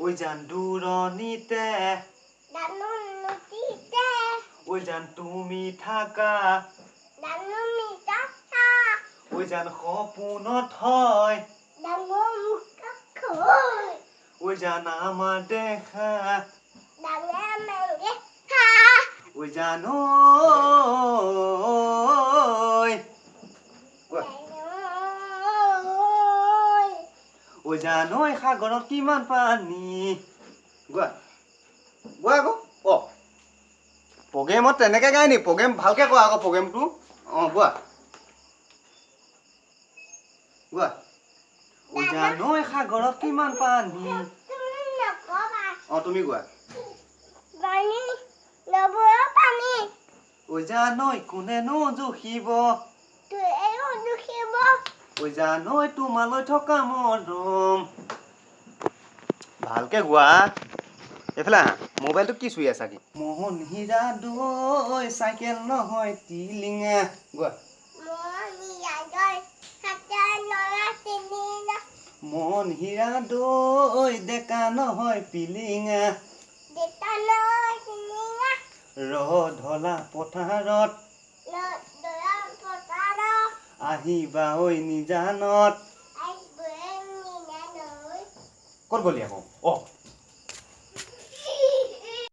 ওই জান দূরণীতে ওই জান তুমি থাকা ওই জান সপোনত হয় ওই জান আমার দেখা ওই জান ওই জান সাগৰত কিমান পানী গোৱা গোৱা আকৌ প্ৰগ্ৰেমত তেনেকৈ গায় নি প্ৰগ্ৰেম ভালকৈ কোৱা আকৌ প্ৰগ্ৰেমটো গোৱা গোৱা ওই জান সাগৰত কিমান পানী তুমি গোৱা ওই জান কোনেনো জুখিব ওই জান তোমালৈ থকা মৰম ভালকৈ গোৱা এইফালে আহা মোবাইলটো কি চুই আছা কি মোহন হীৰা দৈ চাইকেল নহয় টিলিঙা গোৱা মোহন হীৰা দৈ ডেকা নহয় পিলিঙা ৰধলা পথাৰত আহিবা ঐ নিজানত ক'ত গ'লি আকৌ